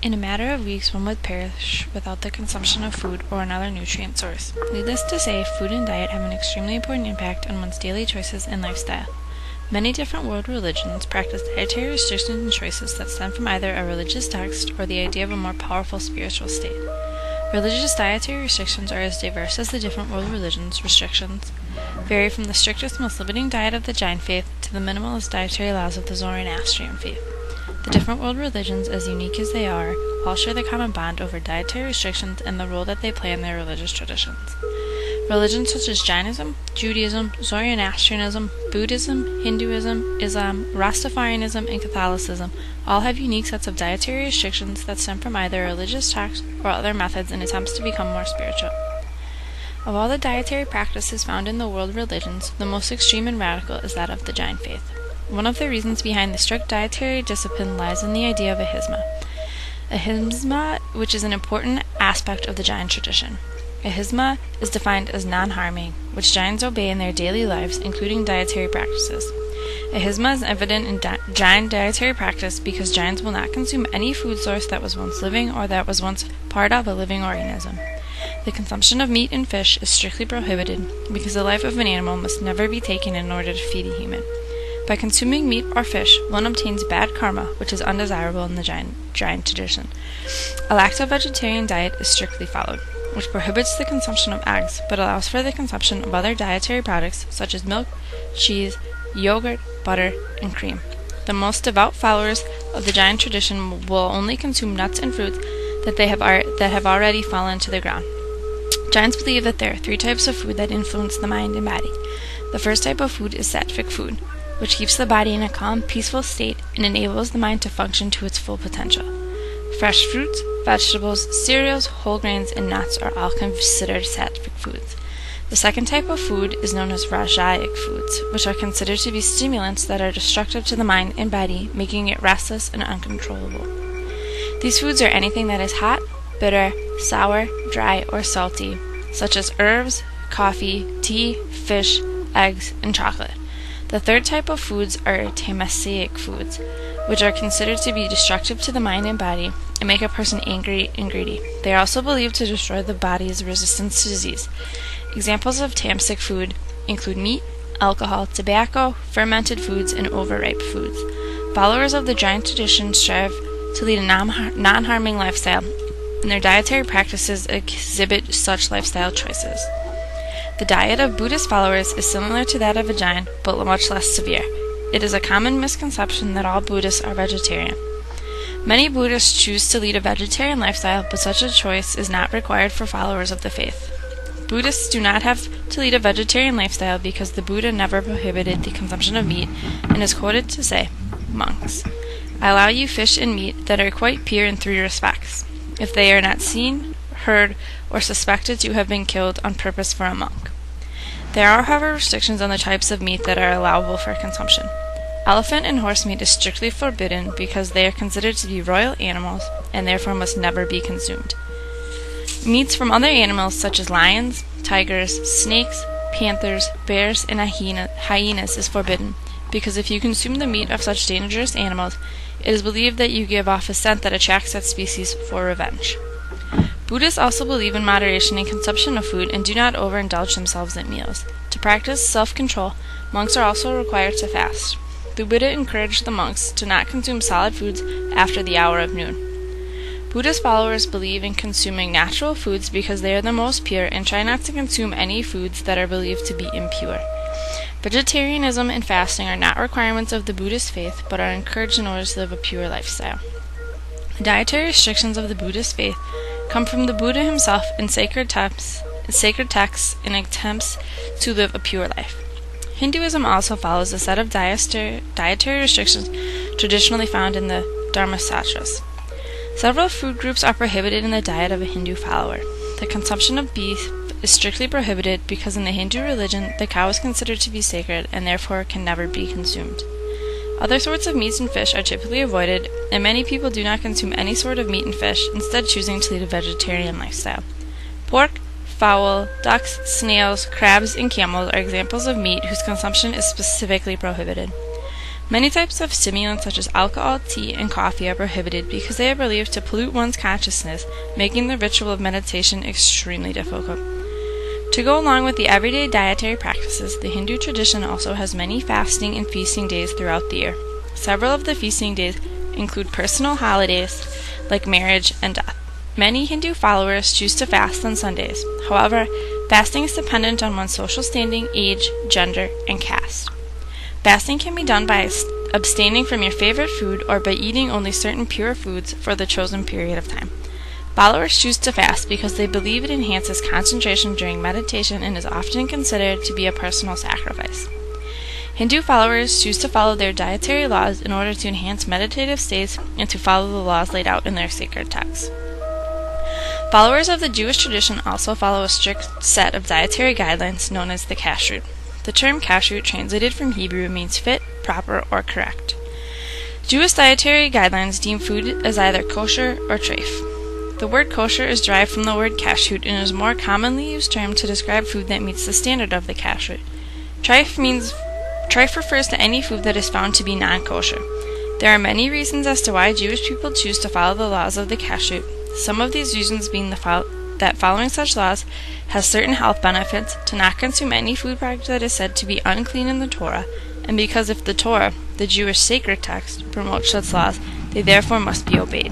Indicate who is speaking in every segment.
Speaker 1: In a matter of weeks, one would perish without the consumption of food or another nutrient source. Needless to say, food and diet have an extremely important impact on one's daily choices and lifestyle. Many different world religions practice dietary restrictions and choices that stem from either a religious text or the idea of a more powerful spiritual state. Religious dietary restrictions are as diverse as the different world religions. Restrictions vary from the strictest, most limiting diet of the Jain faith to the minimalist dietary laws of the Zoroastrian faith. The different world religions, as unique as they are, all share the common bond over dietary restrictions and the role that they play in their religious traditions. Religions such as Jainism, Judaism, Zoroastrianism, Buddhism, Hinduism, Islam, Rastafarianism, and Catholicism all have unique sets of dietary restrictions that stem from either a religious text or other methods in attempts to become more spiritual. Of all the dietary practices found in the world religions, the most extreme and radical is that of the Jain faith. One of the reasons behind the strict dietary discipline lies in the idea of ahimsa. Ahimsa, which is an important aspect of the Jain tradition. Ahimsa is defined as non-harming, which Jains obey in their daily lives, including dietary practices. Ahimsa is evident in Jain dietary practice because Jains will not consume any food source that was once living or that was once part of a living organism. The consumption of meat and fish is strictly prohibited because the life of an animal must never be taken in order to feed a human. By consuming meat or fish, one obtains bad karma, which is undesirable in the Jain tradition. A lacto-vegetarian diet is strictly followed, which prohibits the consumption of eggs, but allows for the consumption of other dietary products such as milk, cheese, yogurt, butter, and cream. The most devout followers of the Jain tradition will only consume nuts and fruits that have already fallen to the ground. Jains believe that there are 3 types of food that influence the mind and body. The first type of food is sattvic food, which keeps the body in a calm, peaceful state and enables the mind to function to its full potential. Fresh fruits, vegetables, cereals, whole grains, and nuts are all considered sattvic foods. The second type of food is known as rajasic foods, which are considered to be stimulants that are destructive to the mind and body, making it restless and uncontrollable. These foods are anything that is hot, bitter, sour, dry, or salty, such as herbs, coffee, tea, fish, eggs, and chocolate. The third type of foods are tamasic foods, which are considered to be destructive to the mind and body and make a person angry and greedy. They are also believed to destroy the body's resistance to disease. Examples of tamasic food include meat, alcohol, tobacco, fermented foods, and overripe foods. Followers of the Jain tradition strive to lead a non-harming lifestyle, and their dietary practices exhibit such lifestyle choices. The diet of Buddhist followers is similar to that of a Jain, but much less severe. It is a common misconception that all Buddhists are vegetarian. Many Buddhists choose to lead a vegetarian lifestyle, but such a choice is not required for followers of the faith. Buddhists do not have to lead a vegetarian lifestyle because the Buddha never prohibited the consumption of meat and is quoted to say, "Monks, I allow you fish and meat that are quite pure in 3 respects, if they are not seen, heard, or suspected to have been killed on purpose for a monk." There are, however, restrictions on the types of meat that are allowable for consumption. Elephant and horse meat is strictly forbidden because they are considered to be royal animals and therefore must never be consumed. Meats from other animals such as lions, tigers, snakes, panthers, bears, and hyenas is forbidden because if you consume the meat of such dangerous animals, it is believed that you give off a scent that attracts that species for revenge. Buddhists also believe in moderation in consumption of food and do not overindulge themselves at meals. To practice self-control, monks are also required to fast. The Buddha encouraged the monks to not consume solid foods after the hour of noon. Buddhist followers believe in consuming natural foods because they are the most pure and try not to consume any foods that are believed to be impure. Vegetarianism and fasting are not requirements of the Buddhist faith but are encouraged in order to live a pure lifestyle. The dietary restrictions of the Buddhist faith come from the Buddha himself in sacred texts and attempts to live a pure life. Hinduism also follows a set of dietary restrictions traditionally found in the Dharmasastras. Several food groups are prohibited in the diet of a Hindu follower. The consumption of beef is strictly prohibited because in the Hindu religion the cow is considered to be sacred and therefore can never be consumed. Other sorts of meats and fish are typically avoided, and many people do not consume any sort of meat and fish, instead choosing to lead a vegetarian lifestyle. Pork, fowl, ducks, snails, crabs, and camels are examples of meat whose consumption is specifically prohibited. Many types of stimulants such as alcohol, tea, and coffee are prohibited because they are believed to pollute one's consciousness, making the ritual of meditation extremely difficult. To go along with the everyday dietary practices, the Hindu tradition also has many fasting and feasting days throughout the year. Several of the feasting days include personal holidays like marriage and death. Many Hindu followers choose to fast on Sundays. However, fasting is dependent on one's social standing, age, gender, and caste. Fasting can be done by abstaining from your favorite food or by eating only certain pure foods for the chosen period of time. Followers choose to fast because they believe it enhances concentration during meditation and is often considered to be a personal sacrifice. Hindu followers choose to follow their dietary laws in order to enhance meditative states and to follow the laws laid out in their sacred texts. Followers of the Jewish tradition also follow a strict set of dietary guidelines known as the kashrut. The term kashrut, translated from Hebrew, means fit, proper, or correct. Jewish dietary guidelines deem food as either kosher or treif. The word kosher is derived from the word kashrut and is a more commonly used term to describe food that meets the standard of the kashrut. Treif refers to any food that is found to be non-kosher. There are many reasons as to why Jewish people choose to follow the laws of the kashrut. Some of these reasons being that following such laws has certain health benefits, to not consume any food product that is said to be unclean in the Torah, and because if the Torah, the Jewish sacred text, promotes such laws, they therefore must be obeyed.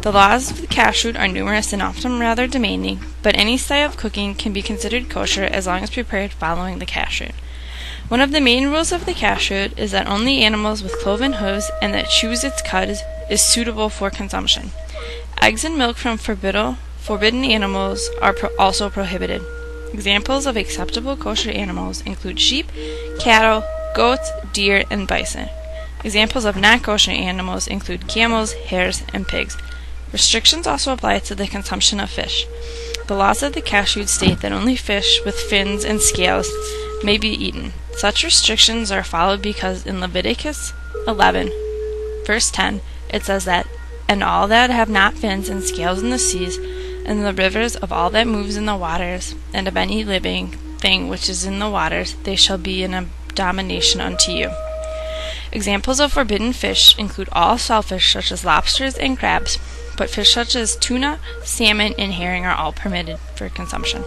Speaker 1: The laws of the kashrut are numerous and often rather demanding, but any style of cooking can be considered kosher as long as prepared following the kashrut. One of the main rules of the kashrut is that only animals with cloven hooves and that chews its cud is suitable for consumption. Eggs and milk from forbidden animals are also prohibited. Examples of acceptable kosher animals include sheep, cattle, goats, deer, and bison. Examples of non-kosher animals include camels, hares, and pigs. Restrictions also apply to the consumption of fish. The laws of the kashrut state that only fish with fins and scales may be eaten. Such restrictions are followed because in Leviticus 11, verse 10, it says that, "And all that have not fins and scales in the seas, and in the rivers of all that moves in the waters, and of any living thing which is in the waters, they shall be an abomination unto you." Examples of forbidden fish include all shellfish such as lobsters and crabs, but fish such as tuna, salmon, and herring are all permitted for consumption.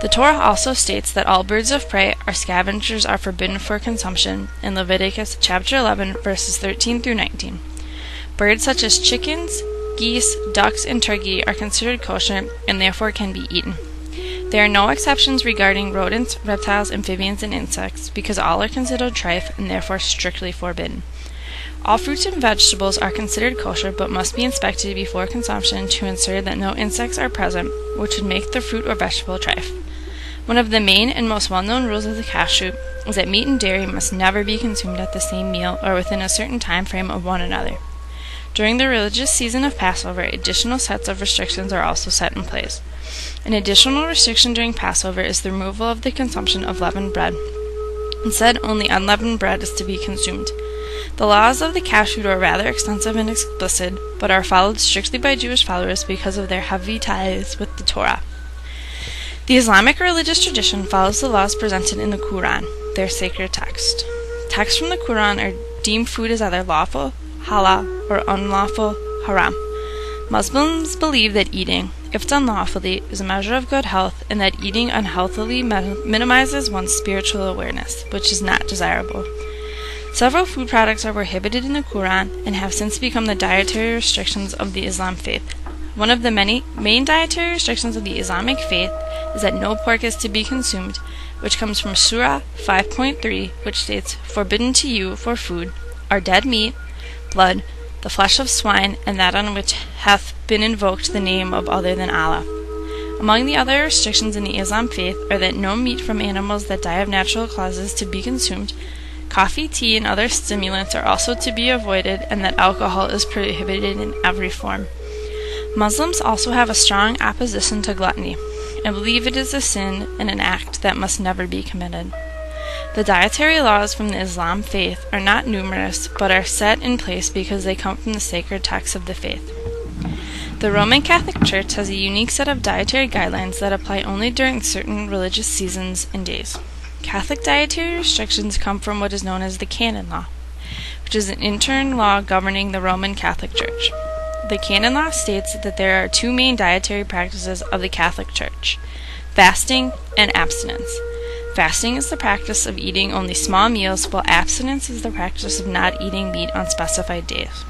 Speaker 1: The Torah also states that all birds of prey or scavengers are forbidden for consumption in Leviticus chapter 11, verses 13 through 19. Birds such as chickens, geese, ducks, and turkey are considered kosher and therefore can be eaten. There are no exceptions regarding rodents, reptiles, amphibians, and insects because all are considered treif and therefore strictly forbidden. All fruits and vegetables are considered kosher but must be inspected before consumption to ensure that no insects are present, which would make the fruit or vegetable treif. One of the main and most well-known rules of the kashrut is that meat and dairy must never be consumed at the same meal or within a certain time frame of one another. During the religious season of Passover, additional sets of restrictions are also set in place. An additional restriction during Passover is the removal of the consumption of leavened bread. Instead, only unleavened bread is to be consumed. The laws of the kashrut are rather extensive and explicit, but are followed strictly by Jewish followers because of their heavy ties with the Torah. The Islamic religious tradition follows the laws presented in the Quran, their sacred text. Texts from the Quran are deemed food as either lawful, halal, or unlawful, haram. Muslims believe that eating, if done lawfully, is a measure of good health, and that eating unhealthily minimizes one's spiritual awareness, which is not desirable. Several food products are prohibited in the Quran and have since become the dietary restrictions of the Islam faith. One of the many main dietary restrictions of the Islamic faith is that no pork is to be consumed, which comes from Surah 5.3, which states, "Forbidden to you for food are dead meat, blood, the flesh of swine, and that on which hath been invoked the name of other than Allah." Among the other restrictions in the Islam faith are that no meat from animals that die of natural causes to be consumed, coffee, tea, and other stimulants are also to be avoided, and that alcohol is prohibited in every form. Muslims also have a strong opposition to gluttony, and believe it is a sin and an act that must never be committed. The dietary laws from the Islam faith are not numerous, but are set in place because they come from the sacred texts of the faith. The Roman Catholic Church has a unique set of dietary guidelines that apply only during certain religious seasons and days. Catholic dietary restrictions come from what is known as the canon law. which is an intern law governing the Roman Catholic Church. The canon law states that there are two main dietary practices of the Catholic Church: fasting and abstinence. Fasting is the practice of eating only small meals, while abstinence is the practice of not eating meat on specified days.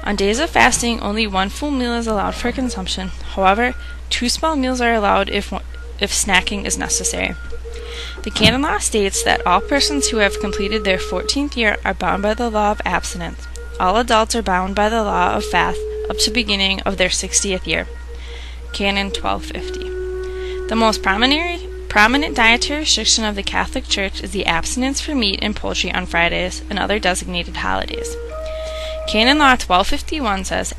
Speaker 1: On days of fasting, only one full meal is allowed for consumption. However, 2 small meals are allowed if snacking is necessary. The canon law states that all persons who have completed their 14th year are bound by the law of abstinence. All adults are bound by the law of fast up to the beginning of their 60th year. Canon 1250. The most prominent dietary restriction of the Catholic Church is the abstinence from meat and poultry on Fridays and other designated holidays. Canon Law 1251 says,